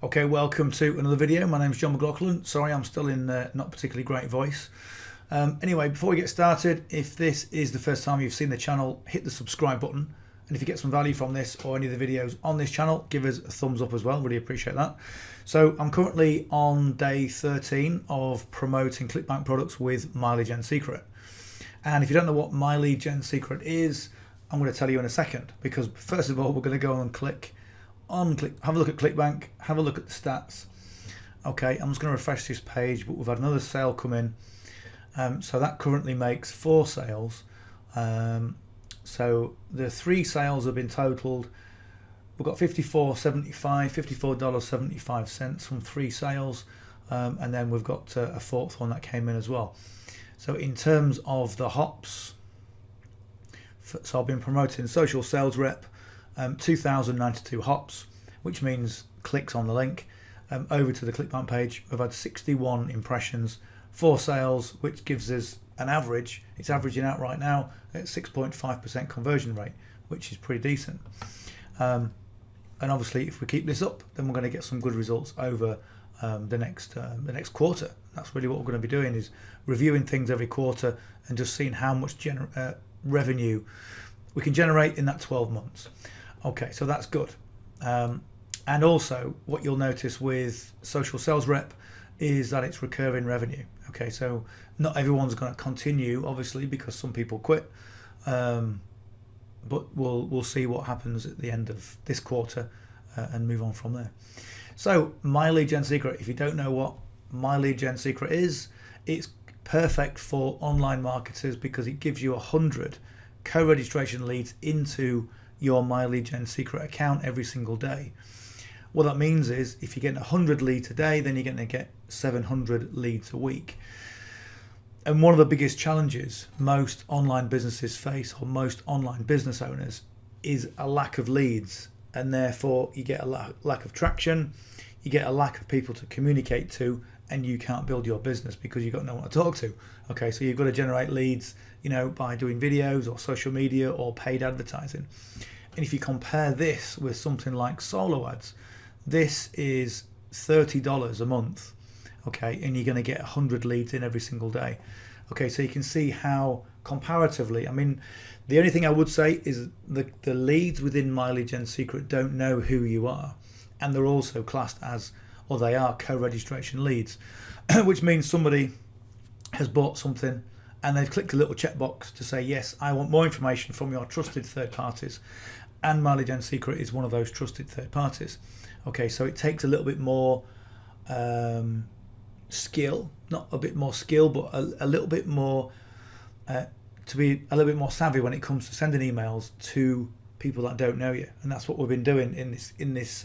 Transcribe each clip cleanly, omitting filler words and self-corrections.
Okay, welcome to another video. My name is John McLauchlan. Sorry, I'm still in not particularly great voice. Anyway, before we get started, if this is the first time you've seen the channel, hit the subscribe button. And if you get some value from this or any of the videos on this channel, give us a thumbs up as well. Really appreciate that. So I'm currently on day 13 of promoting Clickbank products with Myleadgensecret. And if you don't know what myleadgensecret is, I'm going to tell you in a second. Because first of all, we're going to go and have a look at Clickbank, have a look at the stats. Okay, I'm just going to refresh this page, but we've had another sale come in. So that currently makes 4 sales. So the 3 sales have been totaled. We've got $54.75 from 3 sales, and then we've got a 4th one that came in as well. So in terms of the hops, so I've been promoting social sales rep, 2,092 hops, which means clicks on the link over to the Clickbank page. We've had 61 impressions, 4 sales, which gives us an average. It's averaging out right now at 6.5% conversion rate, which is pretty decent. And obviously, if we keep this up, then we're going to get some good results over the next quarter. That's really what we're going to be doing, is reviewing things every quarter and just seeing how much revenue we can generate in that 12 months. Okay, so that's good. And also, what you'll notice with social sales rep is that it's recurring revenue. Okay, so not everyone's going to continue, obviously, because some people quit. But we'll see what happens at the end of this quarter and move on from there. So myleadgensecret, if you don't know what myleadgensecret is, it's perfect for online marketers because it gives you 100 co-registration leads into your myleadgensecret account every single day. What that means is if you're getting 100 leads a day, then you're going to get 700 leads a week. And one of the biggest challenges most online businesses face, or most online business owners, is a lack of leads. And therefore you get a lack of traction, you get a lack of people to communicate to, and you can't build your business because you've got no one to talk to. Okay, so you've got to generate leads, by doing videos or social media or paid advertising. And if you compare this with something like solo ads, this is $30 a month. Okay, and you're going to get 100 leads in every single day. Okay, so you can see how comparatively, the only thing I would say is the leads within myleadgensecret don't know who you are, and they're also classed as, or they are co-registration leads, which means somebody has bought something and they've clicked a little checkbox to say, yes, I want more information from your trusted third parties, and myleadgensecret is one of those trusted third parties. Okay, so it takes a little bit more skill, not a bit more skill, but a little bit more to be a little bit more savvy when it comes to sending emails to people that don't know you. And that's what we've been doing in this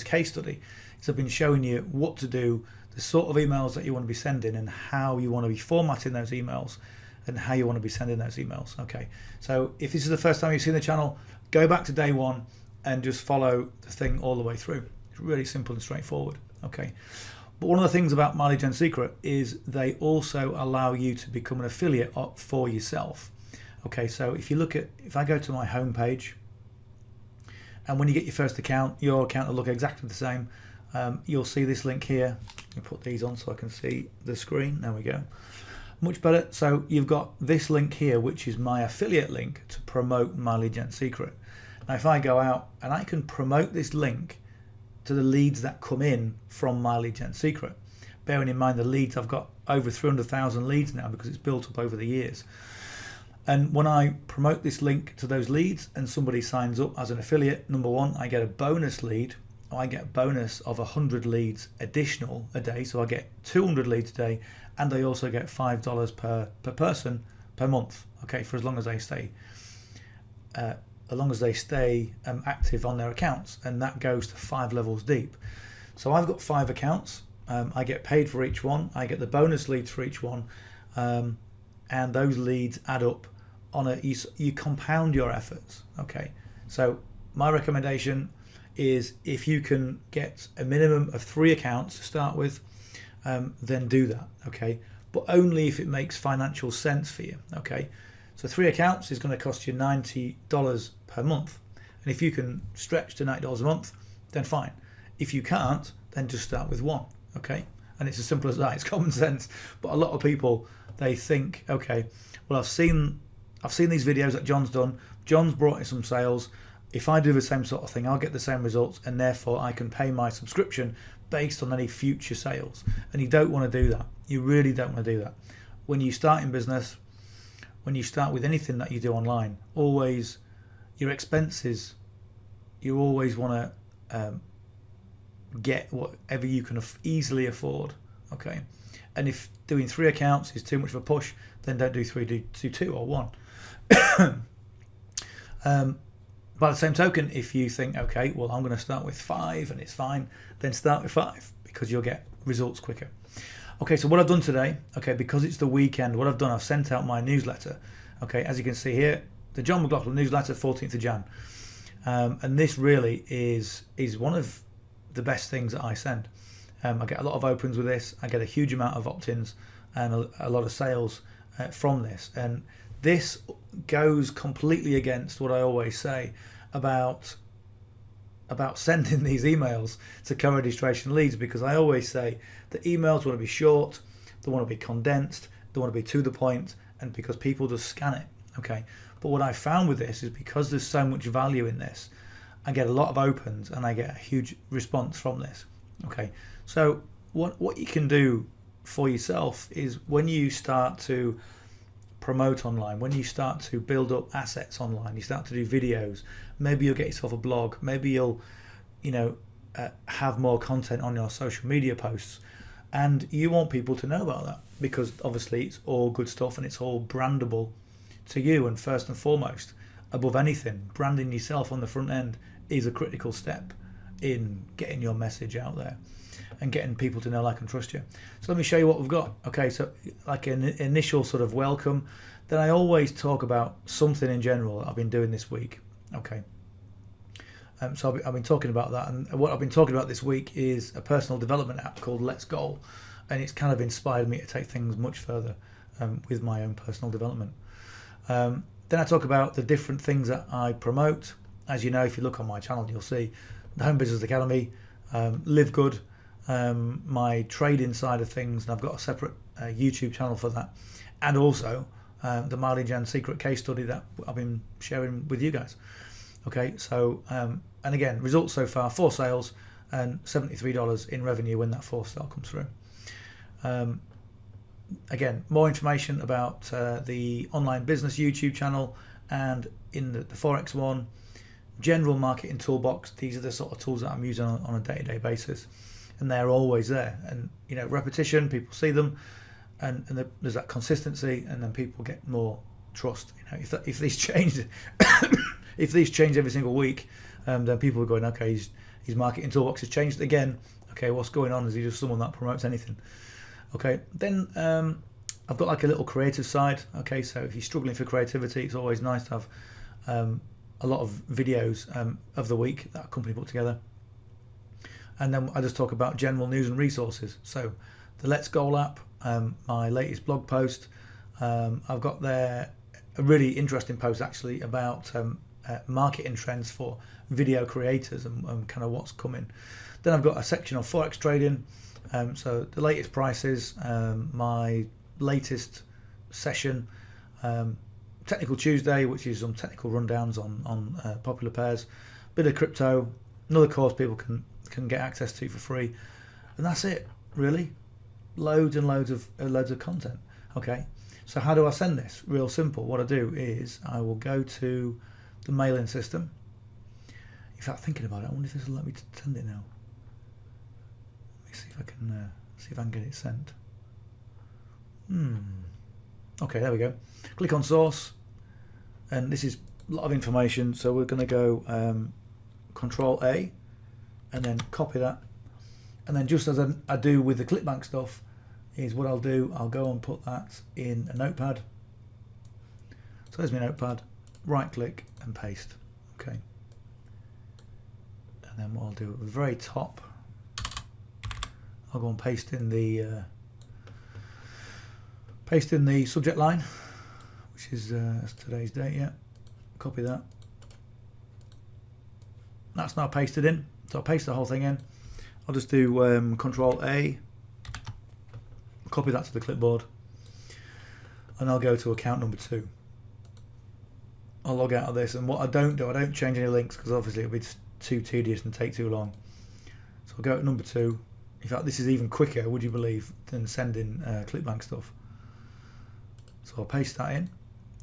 case study. So I've been showing you what to do, the sort of emails that you want to be sending, and how you want to be formatting those emails, and how you want to be sending those emails. Okay, so if this is the first time you've seen the channel, go back to day 1 and just follow the thing all the way through. It's really simple and straightforward. Okay, but one of the things about myleadgensecret is they also allow you to become an affiliate for yourself. Okay, so if I go to my home page, and when you get your first account, your account will look exactly the same. You'll see this link here. Let me put these on so I can see the screen. There we go. Much better. So you've got this link here, which is my affiliate link to promote myleadgensecret. Now, if I go out and I can promote this link to the leads that come in from myleadgensecret, bearing in mind the leads, I've got over 300,000 leads now because it's built up over the years. And when I promote this link to those leads and somebody signs up as an affiliate, number 1, I get a bonus lead. I get a bonus of 100 leads additional a day, so I get 200 leads a day, and I also get $5 per person per month. Okay, for as long as they stay active on their accounts, and that goes to 5 levels deep. So I've got 5 accounts. I get paid for each one. I get the bonus leads for each one, and those leads add up on you compound your efforts. Okay, so my recommendation is if you can get a minimum of 3 accounts to start with, then do that. Okay, but only if it makes financial sense for you. Okay, so 3 accounts is going to cost you $90 per month, and if you can stretch to $90 a month, then fine. If you can't, then just start with one. Okay, and it's as simple as that. It's common sense. But a lot of people, they think, okay, well, I've seen these videos that John's done. John's brought in some sales. If I do the same sort of thing, I'll get the same results, and therefore I can pay my subscription based on any future sales. And you don't want to do that. You really don't want to do that. When you start in business, when you start with anything that you do online, always your expenses, you always want to get whatever you can easily afford. Okay, and if doing 3 accounts is too much of a push, then don't do 3, do 2 or 1. By the same token, if you think, okay, well, I'm going to start with 5 and it's fine, then start with 5 because you'll get results quicker. Okay, so what I've done today, okay, because it's the weekend, what I've done, I've sent out my newsletter. Okay, as you can see here, the John McLauchlan newsletter, 14th of Jan. And this really is one of the best things that I send. I get a lot of opens with this. I get a huge amount of opt-ins and a lot of sales from this. And this goes completely against what I always say about sending these emails to co-registration leads, because I always say that emails want to be short, they want to be condensed, they want to be to the point, and because people just scan it. Okay, but what I found with this is because there's so much value in this, I get a lot of opens and I get a huge response from this. Okay, so what you can do for yourself is when you start to promote online, when you start to build up assets online, you start to do videos, maybe you'll get yourself a blog, maybe you'll have more content on your social media posts, and you want people to know about that because obviously it's all good stuff and it's all brandable to you. And first and foremost, above anything, branding yourself on the front end is a critical step in getting your message out there and getting people to know, like, and trust you. So let me show you what we've got. Okay, so like an initial sort of welcome. Then I always talk about something in general that I've been doing this week. Okay, so I've been talking about that, and what I've been talking about this week is a personal development app called Let's Goal, and it's kind of inspired me to take things much further with my own personal development. Then I talk about the different things that I promote. As you know, if you look on my channel, you'll see the Home Business Academy, Live Good, my trading side of things, and I've got a separate YouTube channel for that, and also the MyLeadgensecret Secret case study that I've been sharing with you guys. Okay, so and again, results so far: 4 sales and $73 in revenue when that 4th sale comes through. Again, more information about the online business YouTube channel and in the Forex one, general marketing toolbox. These are the sort of tools that I'm using on a day-to-day basis, and they're always there. And repetition, people see them, and there's that consistency, and then people get more trust. If these change, if these change every single week, then people are going, okay, his marketing toolbox has changed again. Okay, what's going on? Is he just someone that promotes anything? Okay, then I've got like a little creative side. Okay, so if you're struggling for creativity, it's always nice to have a lot of videos of the week that a company put together. And then I just talk about general news and resources. So the Let's Goal app, my latest blog post. I've got there a really interesting post actually about marketing trends for video creators and kind of what's coming. Then I've got a section on Forex trading. So the latest prices, my latest session, Technical Tuesday, which is some technical rundowns on popular pairs, bit of crypto, another course people can get access to for free, and that's it really. Loads and loads of content. Okay, so how do I send this? Real simple. What I do is I will go to the mailing system. In fact, thinking about it, I wonder if this will let me send it now. Let me see if I can get it sent. Okay, there we go. Click on source, and this is a lot of information, so we're going to go Control A and then copy that, and then just as I do with the Clickbank stuff, is what I'll do, I'll go and put that in a notepad. So there's my notepad, right click and paste. Okay, and then what I'll do at the very top, I'll go and paste in the subject line, which is today's date. Yeah, copy that. That's now pasted in. So I'll paste the whole thing in. I'll just do Control A, copy that to the clipboard, and I'll go to account number 2. I'll log out of this, and what I don't change any links because obviously it'll be too tedious and take too long. So I'll go to number 2. In fact, this is even quicker, would you believe, than sending Clickbank stuff. So I'll paste that in.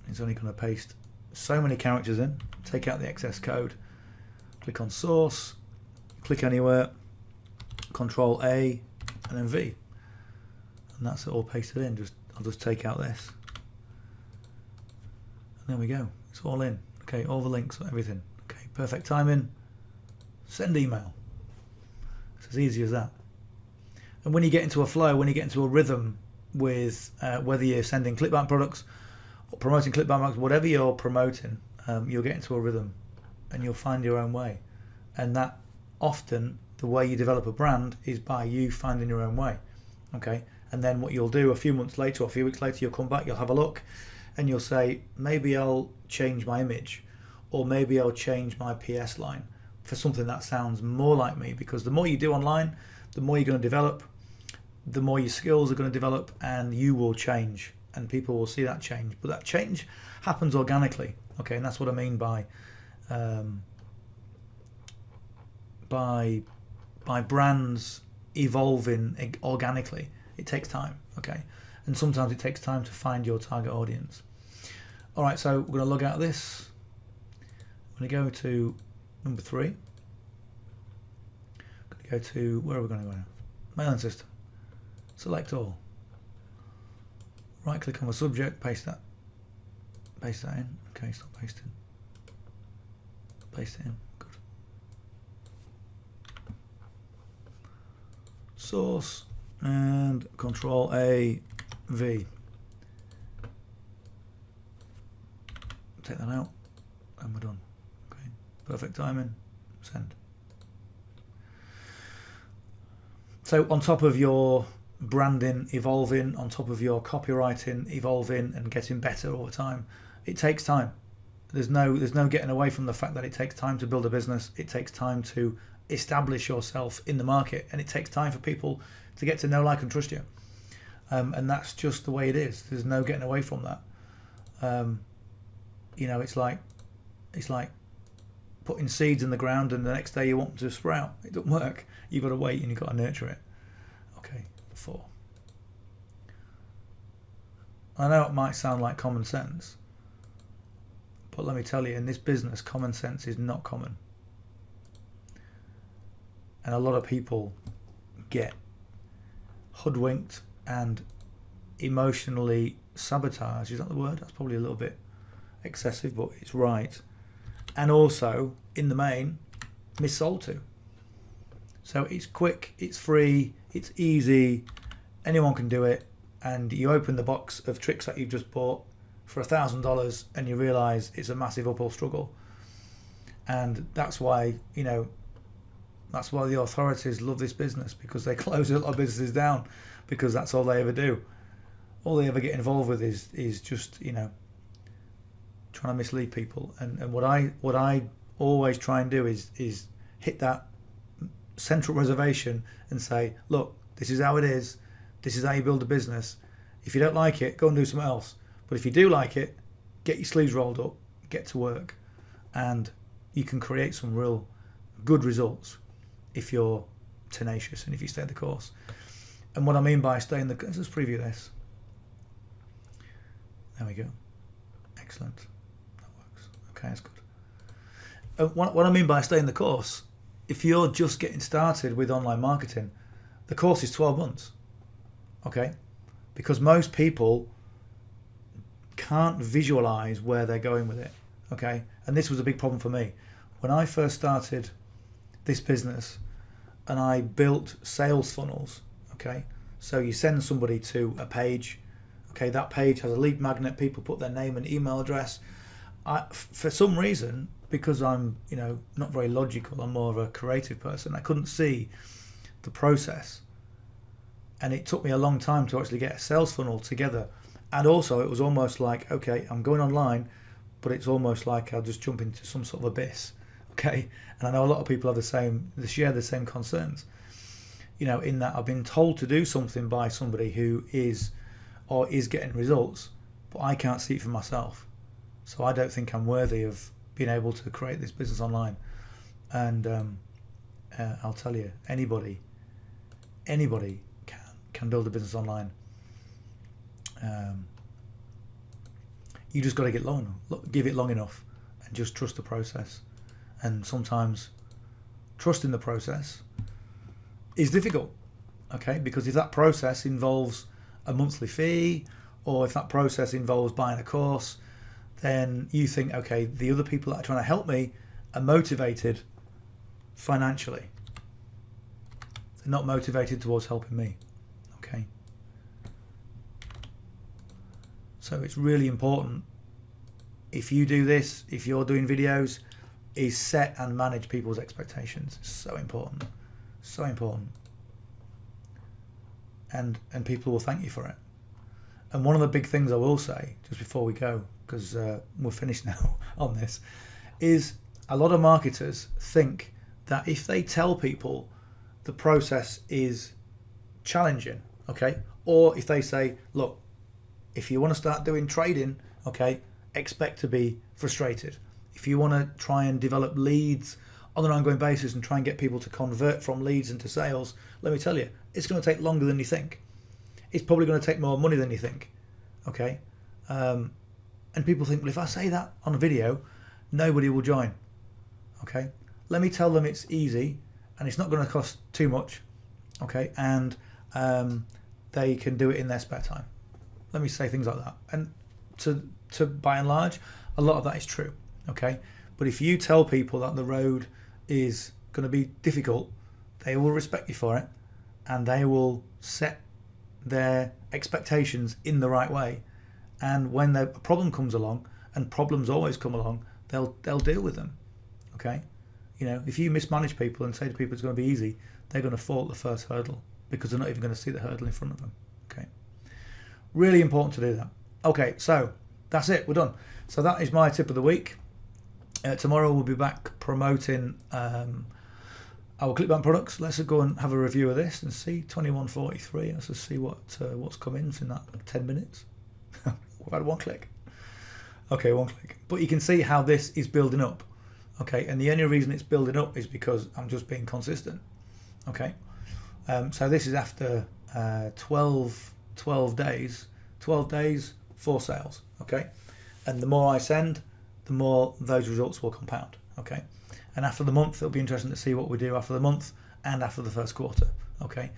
It's only going to paste so many characters in. Take out the excess code. Click on source. Click anywhere. Control A, and then V. And that's it all pasted in. I'll just take out this. And there we go. It's all in. Okay, all the links, everything. Okay, perfect timing. Send email. It's as easy as that. And when you get into a flow, when you get into a rhythm with whether you're sending Clickbank products or promoting Clickbank products, whatever you're promoting, you'll get into a rhythm and you'll find your own way. And that often, the way you develop a brand is by you finding your own way. Okay, and then what you'll do a few months later or a few weeks later, you'll come back, you'll have a look, and you'll say, maybe I'll change my image, or maybe I'll change my PS line for something that sounds more like me, because the more you do online, the more you're going to develop, the more your skills are going to develop, and you will change, and people will see that change. But that change happens organically, okay, and that's what I mean by brands evolving organically. It takes time, okay, and sometimes it takes time to find your target audience. All right, so we're going to log out of this. I'm going to go to number 3. I'm going to go to, where are we going to go now? Mailing system. Select all. Right click on the subject, paste that in. Okay, stop pasting. Paste it in. Good. Source and Control A, V. Take that out and we're done. Okay, perfect timing. Send. So on top of your branding evolving, on top of your copywriting evolving and getting better all the time, it takes time. There's no getting away from the fact that it takes time to build a business. It takes time to establish yourself in the market, and it takes time for people to get to know, like, and trust you. And that's just the way it is. There's no getting away from that. You know, it's like putting seeds in the ground and the next day you want them to sprout. It doesn't work. You've got to wait and you've got to nurture it. Okay, 4. I know it might sound like common sense, but let me tell you, in this business, common sense is not common. And a lot of people get hoodwinked and emotionally sabotaged. Is that the word? That's probably a little bit excessive, but it's right. And also, in the main, missold to. So it's quick, it's free, it's easy, anyone can do it, and you open the box of tricks that you've just bought for $1,000 and you realise it's a massive uphill struggle. And that's why, you know, that's why the authorities love this business, because they close a lot of businesses down, because that's all they ever do. All they ever get involved with is just, you know, trying to mislead people. And what I always try and do is hit that central reservation and say, look, this is how it is. This is how you build a business. If you don't like it, go and do something else. But if you do like it, get your sleeves rolled up, get to work, and you can create some real good results if you're tenacious and if you stay the course. And what I mean by staying the course, let's preview this. There we go. Excellent. That works. Okay, that's good. What I mean by staying the course, if you're just getting started with online marketing, the course is 12 months. Okay? Because most people can't visualize where they're going with it. Okay? And this was a big problem for me. When I first started this business and I built sales funnels, okay? So you send somebody to a page, okay, that page has a lead magnet, people put their name and email address. For some reason, because I'm, you know, not very logical, I'm more of a creative person, I couldn't see the process. And it took me a long time to actually get a sales funnel together. And also it was almost like, okay, I'm going online, but it's almost like I'll just jump into some sort of abyss. Okay, and I know a lot of people have they share the same concerns. in that I've been told to do something by somebody who is getting results, but I can't see it for myself. So I don't think I'm worthy of being able to create this business online. And I'll tell you, anybody can build a business online. You just got to give it long enough, and just trust the process. And sometimes trusting the process is difficult, okay? Because if that process involves a monthly fee, or if that process involves buying a course, then you think, okay, the other people that are trying to help me are motivated financially. They're not motivated towards helping me, okay? So it's really important, if you do this, if you're doing videos, is set and manage people's expectations. It's so important, so important. And people will thank you for it. And one of the big things I will say, just before we go, because we're finished now on this, is a lot of marketers think that if they tell people the process is challenging, okay, or if they say, look, if you want to start doing trading, okay, expect to be frustrated. If you want to try and develop leads on an ongoing basis and try and get people to convert from leads into sales, let me tell you, it's going to take longer than you think. It's probably going to take more money than you think, okay? And people think, well, if I say that on a video, nobody will join, okay? Let me tell them it's easy and it's not going to cost too much, okay? And they can do it in their spare time. Let me say things like that. And to by and large, a lot of that is true, okay? But if you tell people that the road is going to be difficult, they will respect you for it, and they will set their expectations in the right way. And when a problem comes along, and problems always come along, they'll deal with them, okay? If you mismanage people and say to people it's going to be easy, they're going to fall at the first hurdle because they're not even going to see the hurdle in front of them, okay? Really important to do that. Okay, so that's it, we're done. So that is my tip of the week. Tomorrow we'll be back promoting our Clickbank products. Let's go and have a review of this and see 2143. Let's just see what's come in that 10 minutes. We've had one click. Okay, one click. But you can see how this is building up. Okay, and the only reason it's building up is because I'm just being consistent. Okay, so this is after 12 days, 4 sales. Okay, and the more I send, the more those results will compound. Okay, and after the month, it'll be interesting to see what we do after the month and after the first quarter. Okay,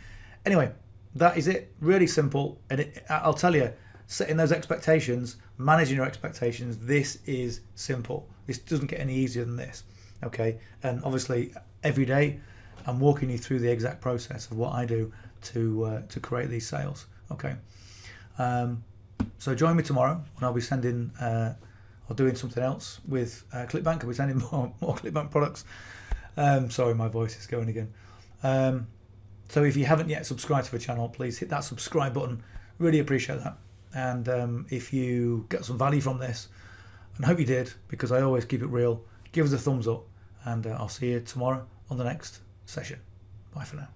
anyway, that is it. Really simple, and I'll tell you, setting those expectations, managing your expectations, this is simple. This doesn't get any easier than this. Okay, and obviously every day I'm walking you through the exact process of what I do to create these sales. Okay, so join me tomorrow when I'll be sending or doing something else with Clickbank. I'll be sending more Clickbank products. Sorry, my voice is going again. So if you haven't yet subscribed to the channel, please hit that subscribe button. Really appreciate that. And if you get some value from this, and I hope you did, because I always keep it real, give us a thumbs up, and I'll see you tomorrow on the next session. Bye for now.